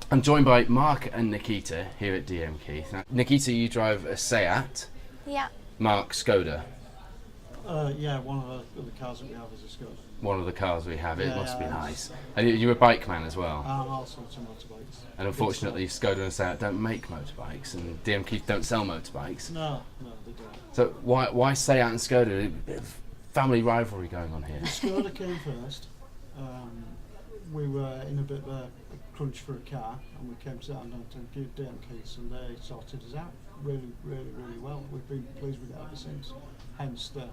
I'm joined by Mark and Nikita here at D.M.Keith. Now, Nikita, you drive a Seat. Yeah. Mark, Skoda. Yeah, one of the cars that we have is a Skoda. One of the cars we have. It Yeah, must be yeah, nice. And you're a bike man as well. All sorts of motorbikes. And unfortunately, Skoda and Seat don't make motorbikes, and D.M.Keith don't sell motorbikes. No, they don't. So why Seat and Skoda? A bit of family rivalry going on here. Skoda came first. We were in a bit of a crunch for a car, and we came down to D.M.Keith, and they sorted us out really well. We've been pleased with it ever since. Hence the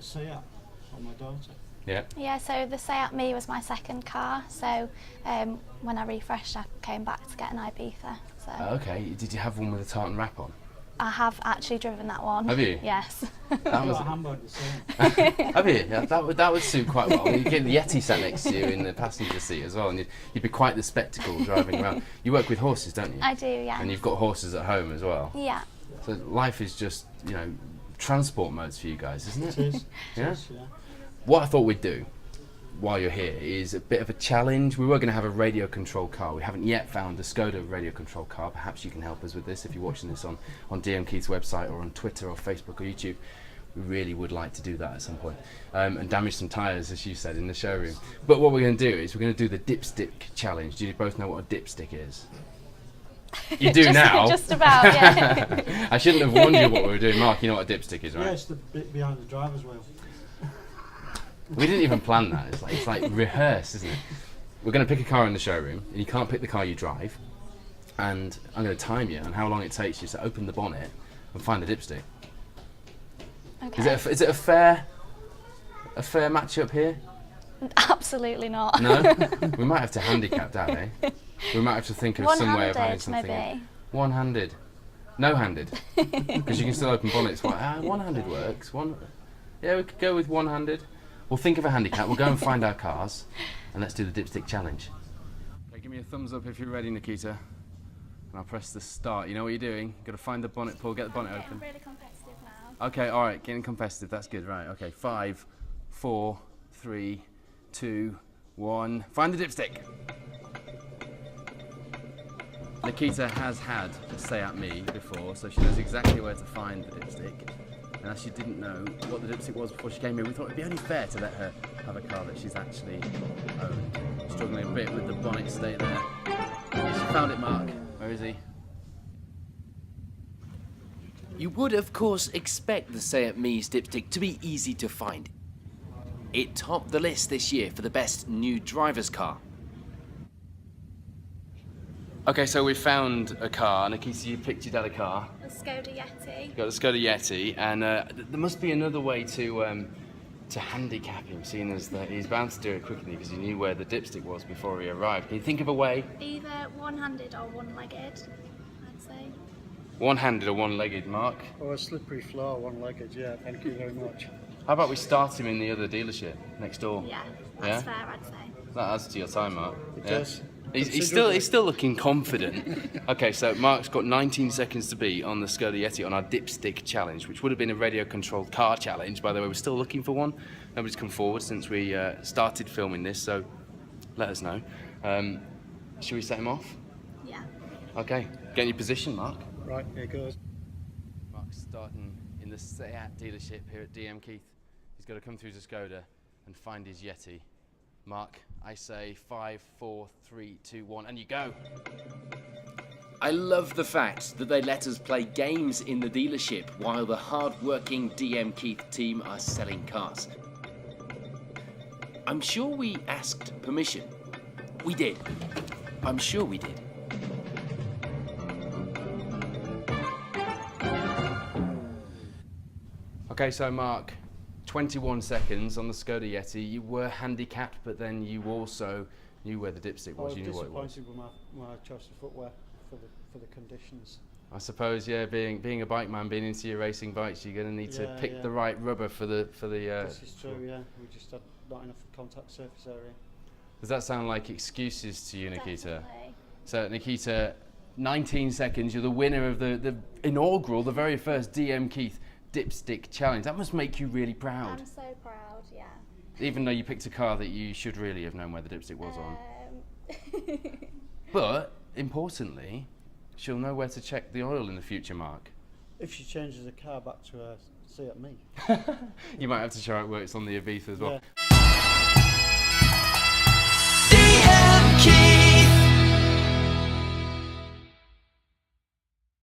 Seat on my daughter. Yeah. Yeah, so the Seat Me was my second car, so when I refreshed I came back to get an Ibiza. So Okay. Did you have one with a tartan wrap on? I have actually driven that one. Have you? Yes. That was. Hamburg the same. Have you? Yeah, that would suit quite well. You get the Yeti sat next to you in the passenger seat as well, and you'd be quite the spectacle driving around. You work with horses, don't you? I do, yeah. And you've got horses at home as well. Yeah. So life is just, transport modes for you guys, isn't it? It is. Yeah? It is, yeah. What I thought we'd do while you're here is a bit of a challenge. We were going to have a radio control car. We haven't yet found a Skoda radio control car. Perhaps you can help us with this if you're watching this on D.M.Keith's website or on Twitter or Facebook or YouTube. We really would like to do that at some point, and damage some tyres, as you said, in the showroom. But what we're going to do is we're going to do the Dipstick challenge. Do you both know what a dipstick is? You do now. Just about, yeah. I shouldn't have warned you what we were doing. Mark, you know what a dipstick is, right? Yeah, it's the bit behind the driver's wheel. We didn't even plan that. It's like rehearsed, isn't it? We're going to pick a car in the showroom, and you can't pick the car you drive. And I'm going to time you on how long it takes you to open the bonnet and find the dipstick. Okay. Is it a fair match up here? Absolutely not. No. We might have to handicap that, eh? We might have to think of some way of having something. Maybe. One-handed, no-handed, because you can still open bonnets. One-handed works. Yeah, we could go with one-handed. We'll think of a handicap. We'll go and find our cars, and let's do the dipstick challenge. Okay, give me a thumbs up if you're ready, Nikita. And I'll press the start. You know what you're doing. You've got to find the bonnet pull, get the bonnet open. I'm really competitive now. Okay, all right, getting competitive. That's good, right? Okay, 5, 4, 3, 2, 1. Find the dipstick. Nikita has had a Seat Me before, so she knows exactly where to find the dipstick. And as she didn't know what the dipstick was before she came here, we thought it'd be only fair to let her have a car that she's actually owned. Struggling a bit with the bonnet stay there. She found it, Mark. Where is he? You would, of course, expect the Seat Me's dipstick to be easy to find. It topped the list this year for the best new driver's car. Okay, so we found a car. Nikita, you picked your dad a car. A Skoda Yeti. You got the Skoda Yeti, and there must be another way to handicap him, seeing as that he's bound to do it quickly because he knew where the dipstick was before he arrived. Can you think of a way? Either one-handed or one-legged, I'd say. One-handed or one-legged, Mark? Oh, a slippery floor, one-legged, yeah, thank you very much. How about we start him in the other dealership next door? Yeah, Yeah? that's fair, I'd say. That adds to your time, Mark. It does. He's still looking confident. Okay, so Mark's got 19 seconds to beat on the Skoda Yeti on our dipstick challenge, which would have been a radio-controlled car challenge. By the way, we're still looking for one. Nobody's come forward since we started filming this, so let us know. Should we set him off? Yeah. Okay, get in your position, Mark. Right, here goes. Mark's starting in the Seat dealership here at D.M.Keith. He's got to come through to Skoda and find his Yeti. Mark, I say 5, 4, 3, 2, 1, and you go. I love the fact that they let us play games in the dealership while the hard-working D.M.Keith team are selling cars. I'm sure we asked permission. We did. I'm sure we did. Okay, so Mark, 21 seconds on the Skoda Yeti. You were handicapped, but then you also knew where the dipstick was. I was You knew what it was. disappointed with my choice of footwear for the conditions. I suppose, yeah. Being a bike man, being into your racing bikes, you're going to need to pick the right rubber for the. This is true, yeah. We just had not enough contact surface area. Does that sound like excuses to you, Nikita? Definitely. So, Nikita, 19 seconds. You're the winner of the inaugural, the very first D.M.Keith Dipstick Challenge. That must make you really proud. I'm so proud, yeah. Even though you picked a car that you should really have known where the dipstick was on. Um, But importantly, she'll know where to check the oil in the future, Mark. If she changes the car back to a Seat Me. You might have to show how it works on the Ibiza as well. Yeah.